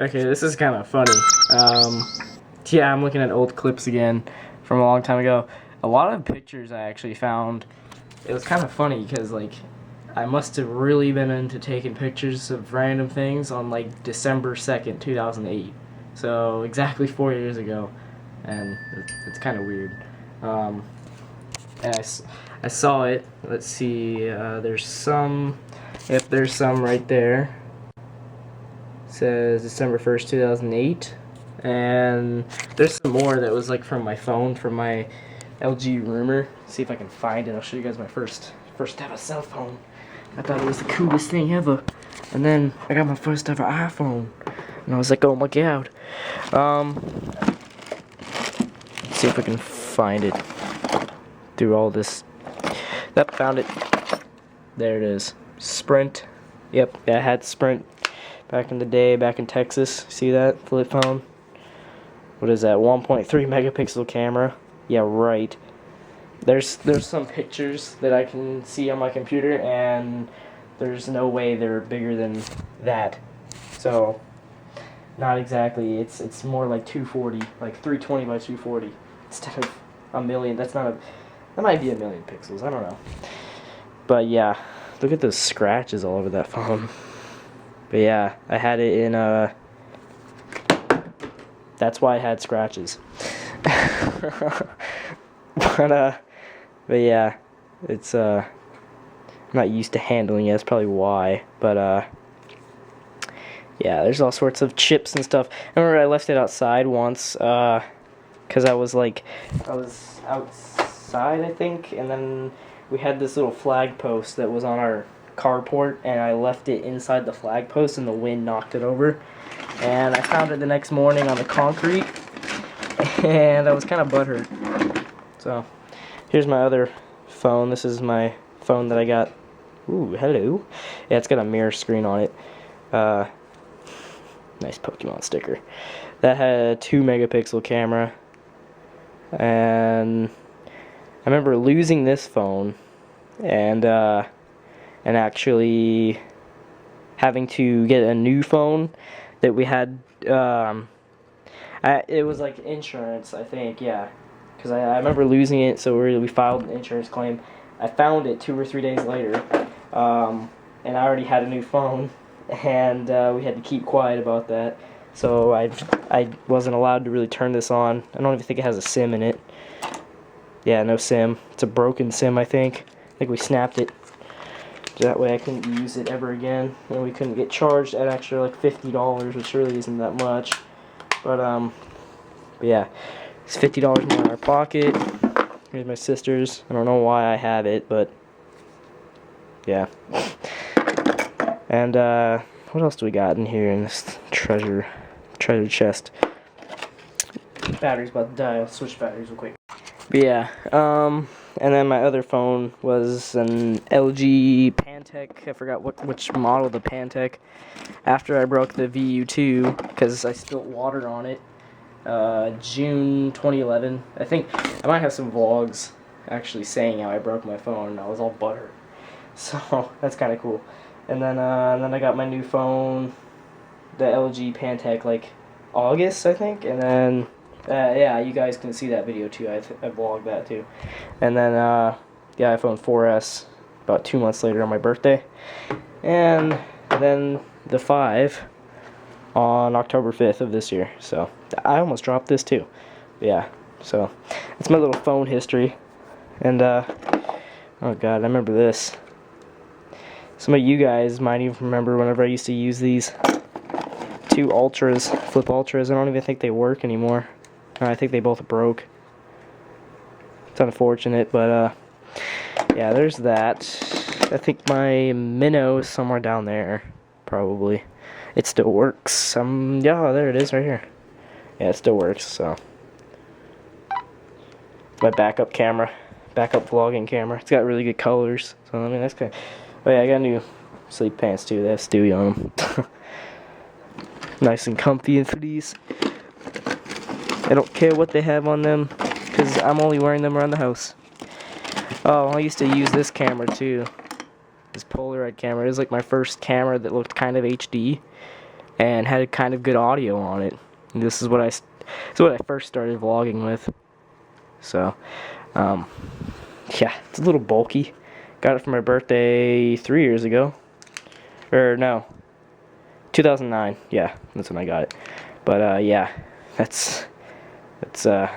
Okay, this is kind of funny. Yeah, I'm looking at old clips again from a long time ago. A lot of pictures I actually found. It was kind of funny because, like, I must have really been into taking pictures of random things on, like, December 2nd, 2008. So, exactly 4 years ago. And it's kind of weird. And I saw it. Let's see. There's some. Yep, there's some right there. It says December 1st, 2008. And there's some more that was like from my phone, from my LG Rumor. See if I can find it. I'll show you guys my first ever cell phone. I thought it was the coolest thing ever. And then I got my first ever iPhone. And I was like, oh my god. Let's see if I can find it through all this. Yep, found it. There it is. Sprint. Yep, I had Sprint back in the day, back in Texas. See that flip phone? What is that? 1.3 megapixel camera. Yeah, right. There's some pictures that I can see on my computer, and there's no way they're bigger than that. So, not exactly. It's more like 240, like 320 by 240 instead of a million. That might be a million pixels. I don't know. But yeah, look at those scratches all over that phone. But yeah, I had it in that's why I had scratches. but yeah, it's I'm not used to handling it. That's probably why. But yeah, there's all sorts of chips and stuff. I remember I left it outside once because I was outside, I think, and then we had this little flag post that was on our carport, and I left it inside the flag post, and the wind knocked it over. And I found it the next morning on the concrete, and I was kind of butthurt. So, here's my other phone. This is my phone that I got. Ooh, hello. Yeah, it's got a mirror screen on it. Nice Pokemon sticker. That had a 2 megapixel camera. And I remember losing this phone and actually having to get a new phone that we had. It was like insurance, I think, yeah. Because I remember losing it, so we filed an insurance claim. I found it 2 or 3 days later, and I already had a new phone, and we had to keep quiet about that. So I wasn't allowed to really turn this on. I don't even think it has a SIM in it. Yeah, no SIM. It's a broken SIM, I think. I think we snapped it. That way I couldn't use it ever again, and we couldn't get charged at extra like $50, which really isn't that much. But yeah, it's $50 more in our pocket. Here's my sister's. I don't know why I have it, but yeah. And what else do we got in here in this treasure chest? Battery's about to die. I'll switch batteries real quick. But yeah, and then my other phone was an LG Pantech. I forgot which model of the Pantech. After I broke the VU2, because I spilled water on it, June 2011. I think I might have some vlogs actually saying how I broke my phone. I was all buttered. So that's kind of cool. And then I got my new phone, the LG Pantech, like August, I think. And then yeah, you guys can see that video too. I vlogged that too. And then the iPhone 4S about 2 months later on my birthday. And then the 5 on October 5th of this year. So I almost dropped this too. Yeah, so that's my little phone history. And oh god, I remember this. Some of you guys might even remember whenever I used to use these 2 Ultras, Flip Ultras. I don't even think they work anymore. I think they both broke. It's unfortunate, but yeah, there's that. I think my Minnow is somewhere down there, probably. It still works. Yeah, there it is right here. Yeah, it still works, so. My backup camera, backup vlogging camera. It's got really good colors, so I mean, that's kind of. Oh yeah, I got new sleep pants too. They have Stewie on them. Nice and comfy for these. I don't care what they have on them, because I'm only wearing them around the house. Oh, I used to use this camera too. This Polaroid camera. It was like my first camera that looked kind of HD. and had kind of good audio on it. And this is what I first started vlogging with. So, yeah, it's a little bulky. Got it for my birthday 3 years ago. Or no, 2009. Yeah, that's when I got it. But yeah, that's a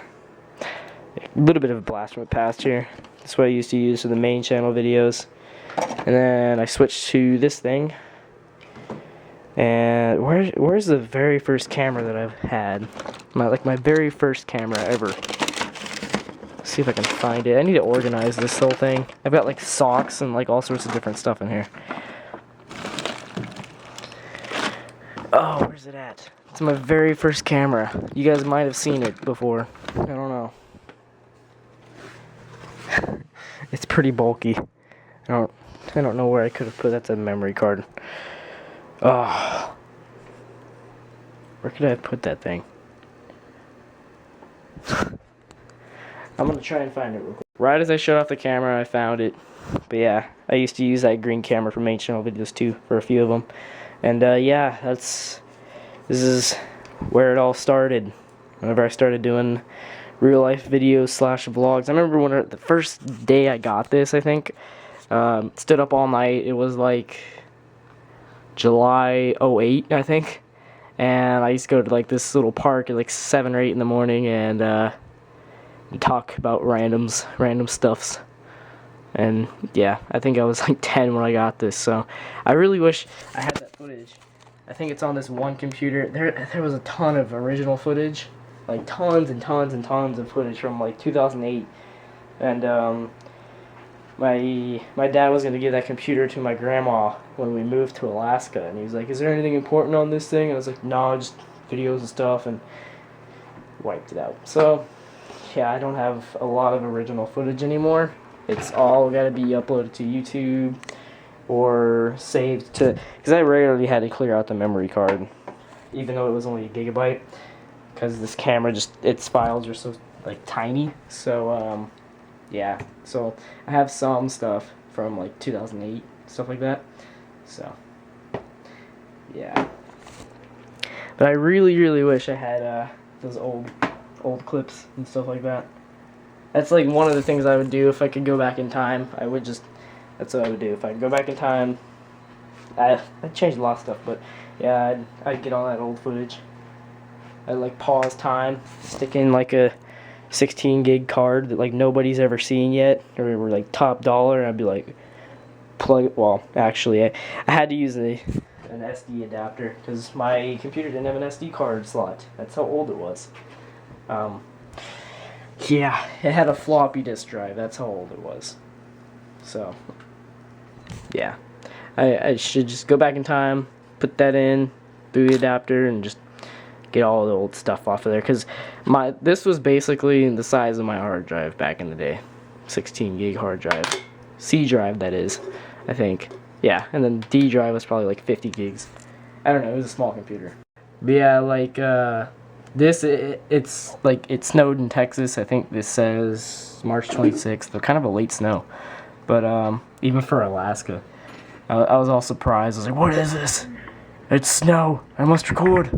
little bit of a blast from the past here. That's what I used to use for the main channel videos. And then I switched to this thing. And where's the very first camera that I've had? My very first camera ever. Let's see if I can find it. I need to organize this whole thing. I've got like socks and like all sorts of different stuff in here. Oh, where's it at? It's my very first camera. You guys might have seen it before. I don't know. It's pretty bulky. I don't know where I could have put that. That's a memory card. Oh, where could I have put that thing? I'm gonna try and find it real quick. Right as I shut off the camera, I found it. But yeah, I used to use that green camera for main channel videos too, for a few of them. And yeah, this is where it all started. Whenever I started doing real life videos / vlogs. I remember when the first day I got this, I think, stood up all night. It was like July 08, I think, and I used to go to like this little park at like 7 or 8 in the morning and talk about random stuffs. And yeah, I think I was like 10 when I got this, so I really wish I had that footage. I think it's on this one computer. There was a ton of original footage, like tons and tons and tons of footage from like 2008, and my dad was going to give that computer to my grandma when we moved to Alaska, and he was like, is there anything important on this thing? And I was like, no, just videos and stuff, and wiped it out. So yeah, I don't have a lot of original footage anymore. It's all got to be uploaded to YouTube or saved to, because I regularly had to clear out the memory card, even though it was only a gigabyte, because this camera its files are so like tiny. So yeah, so I have some stuff from like 2008, stuff like that. So yeah, but I really wish I had those old clips and stuff like that. That's like one of the things I would do if I could go back in time. That's what I would do if I could go back in time. I'd change a lot of stuff, but yeah, I'd get all that old footage. I'd like pause time, stick in like a 16 gig card that like nobody's ever seen yet, or were like top dollar, and I'd be like, well, actually I had to use an SD adapter because my computer didn't have an SD card slot. That's how old it was. Yeah, it had a floppy disk drive. That's how old it was. So yeah, I should just go back in time, put that in through the adapter, and just get all the old stuff off of there, because this was basically the size of my hard drive back in the day. 16 gig hard drive, C drive, that is, I think. Yeah, and then D drive was probably like 50 gigs. I don't know, it was a small computer. But yeah, like it's like it snowed in Texas. I think this says March 26th. Kind of a late snow, but even for Alaska, I was all surprised. I was like, what is this? It's snow. I must record.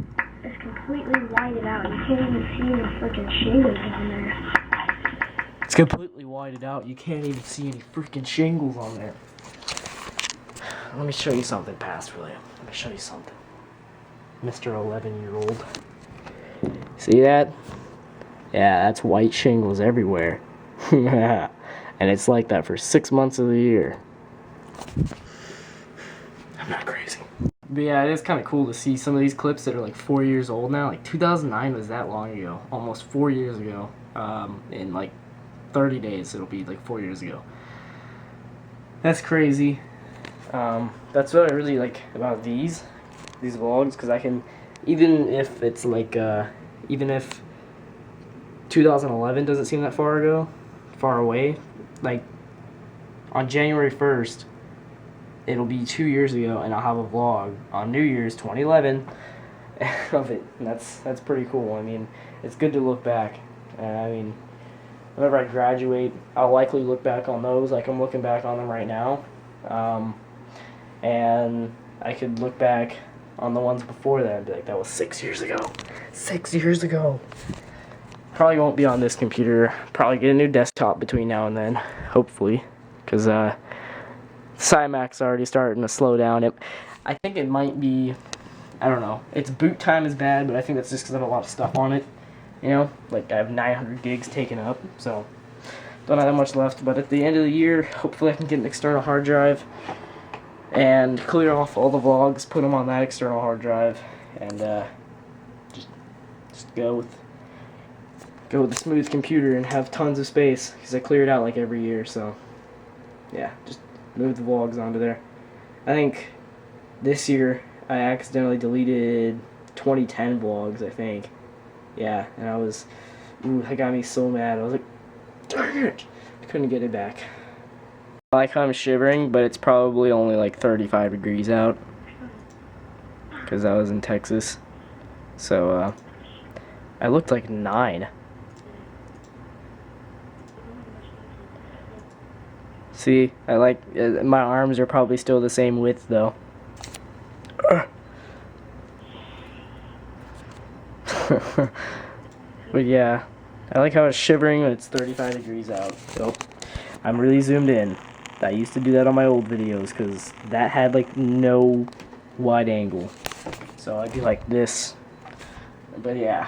Completely whited out. You can't even see any freaking shingles on there. It's completely whited out. You can't even see any freaking shingles on there. Let me show you something, past William. Let me show you something. Mr. 11-year-old. See that? Yeah, that's white shingles everywhere. And it's like that for 6 months of the year. I'm not crazy. But yeah, it is kind of cool to see some of these clips that are like 4 years old now. Like 2009 was that long ago, almost 4 years ago. In like 30 days, it'll be like 4 years ago. That's crazy. That's what I really like about these vlogs, because I can, even if it's like, even if 2011 doesn't seem that far away, like on January 1st, it'll be 2 years ago, and I'll have a vlog on New Year's 2011 of it, and that's pretty cool. I mean, it's good to look back. I mean, whenever I graduate, I'll likely look back on those like I'm looking back on them right now, and I could look back on the ones before that, I'd be like, that was 6 years ago. 6 years ago. Probably won't be on this computer. Probably get a new desktop between now and then, hopefully, because Cymac's already starting to slow down. I think it might be, I don't know, its boot time is bad, but I think that's just because I have a lot of stuff on it, you know, like I have 900 gigs taken up, so don't have that much left. But at the end of the year, hopefully I can get an external hard drive and clear off all the vlogs, put them on that external hard drive, and just go with a smooth computer and have tons of space, because I clear it out like every year. So yeah, just move the vlogs onto there. I think this year I accidentally deleted 2010 vlogs, I think. Yeah, and that got me so mad. I was like, darn it, I couldn't get it back. I like how I'm shivering, but it's probably only like 35 degrees out, because I was in Texas. So I looked like 9. See, I like, my arms are probably still the same width though. But yeah, I like how it's shivering when it's 35 degrees out. So I'm really zoomed in. I used to do that on my old videos because that had like no wide angle. So I'd be like this. But yeah.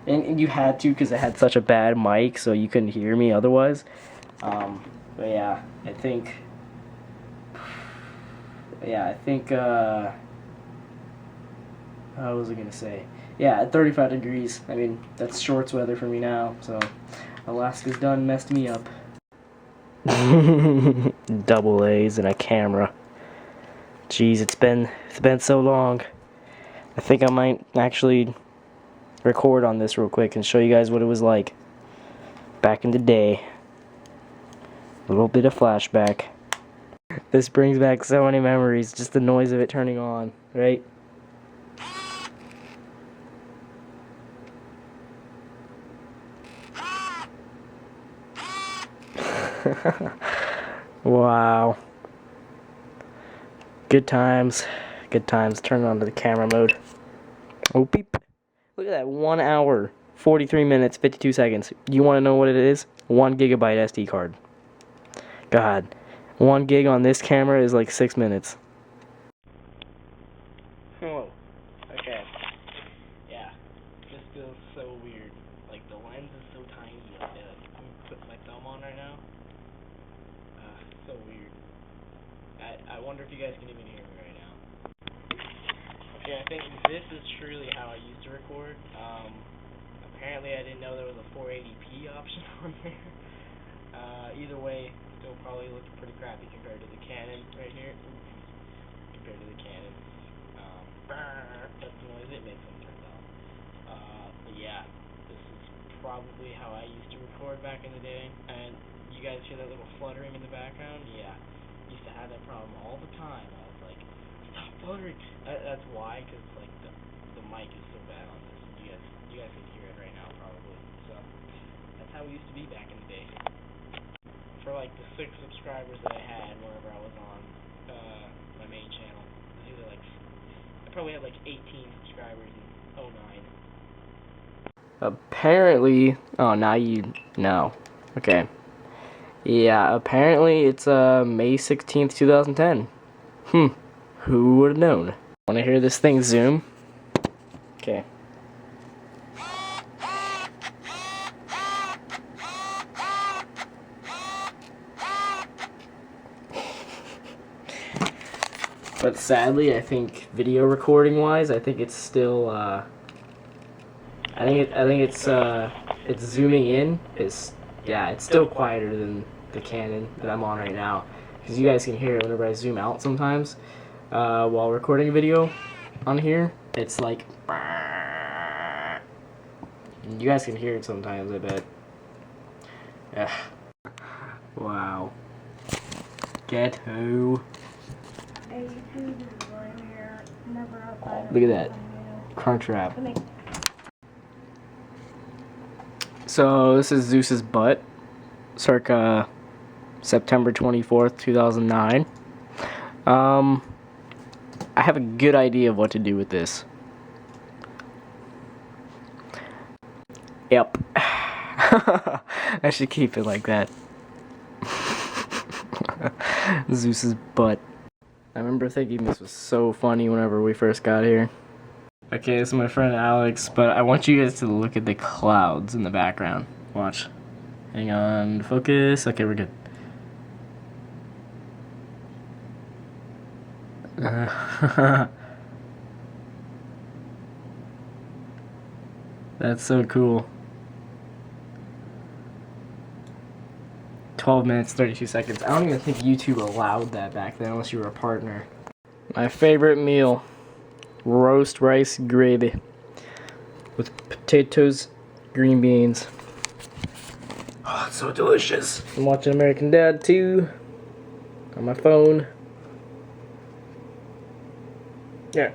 And you had to, because I had such a bad mic, so you couldn't hear me otherwise. But yeah, I think, what was I gonna say? Yeah, at 35 degrees, I mean, that's shorts weather for me now, so Alaska's done messed me up. Double A's and a camera. Jeez, it's been so long. I think I might actually record on this real quick and show you guys what it was like back in the day. A little bit of flashback. This brings back so many memories, just the noise of it turning on, right? Wow. Good times. Good times. Turn it on to the camera mode. Oh, beep. Look at that. 1 hour, 43 minutes, 52 seconds. You want to know what it is? 1 gigabyte SD card. God. 1 gig on this camera is like 6 minutes. Whoa. Okay. Yeah. This feels so weird. Like, the lens is so tiny. I'm putting my thumb on right now. So weird. I wonder if you guys can even hear me right now. Okay, I think this is truly how I used to record. Apparently I didn't know there was a 480p option on there. Either way, still probably looks pretty crappy compared to the Canon right here. Compared to the Canon. That's the noise it makes when it turns on. But yeah, this is probably how I used to record back in the day. And you guys hear that little fluttering in the background? Yeah. Used to have that problem all the time. I was like, stop fluttering. That's why, because like the mic is so bad on this. You guys can hear it right now probably. So that's how it used to be back in the day. For like the 6 subscribers that I had whenever I was on my main channel, it was either like I probably had like 18 subscribers in 2009. Apparently, oh now you know. Okay. Yeah, apparently it's May 16th, 2010. Who would have known? Want to hear this thing zoom? Okay. But sadly, I think video recording wise, I think it's still I think it's zooming in is, yeah, it's still quieter than the Canon that I'm on right now, because you guys can hear it whenever I zoom out sometimes while recording a video on here. It's like, you guys can hear it sometimes, I bet. Yeah. Wow. Get who? Look at that. Crunchwrap. So this is Zeus's butt, circa September 24th, 2009. I have a good idea of what to do with this. Yep. I should keep it like that. Zeus's butt. I remember thinking this was so funny whenever we first got here. Okay, this is my friend Alex, but I want you guys to look at the clouds in the background. Watch. Hang on, focus. Okay, we're good. That's so cool. 12 minutes, 32 seconds. I don't even think YouTube allowed that back then unless you were a partner. My favorite meal, roast rice gravy with potatoes, green beans. Oh, it's so delicious. I'm watching American Dad 2 on my phone. Yeah.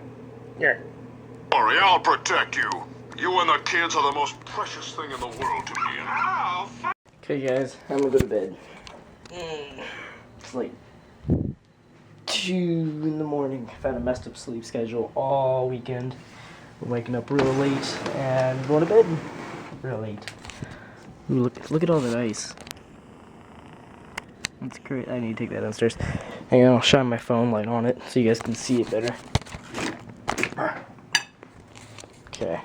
Sorry, I'll protect you. You and the kids are the most precious thing in the world to me. Okay, guys, I'm gonna go to bed. It's like 2 in the morning. I've had a messed up sleep schedule all weekend. I'm waking up real late and going to bed real late. Ooh, look at all that ice. That's great. I need to take that downstairs. Hang on, I'll shine my phone light on it so you guys can see it better. Okay.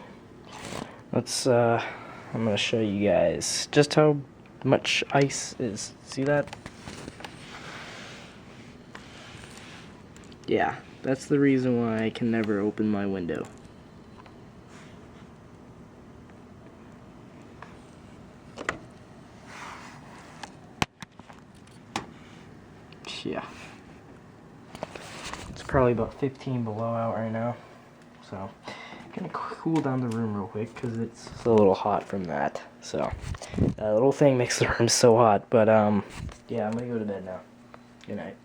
I'm gonna show you guys just how much ice is. See that? Yeah, that's the reason why I can never open my window. Yeah. It's probably about 15 below out right now. So, I'm gonna cool down the room real quick because it's a little hot from that. So, that little thing makes the room so hot. But, yeah, I'm gonna go to bed now. Good night.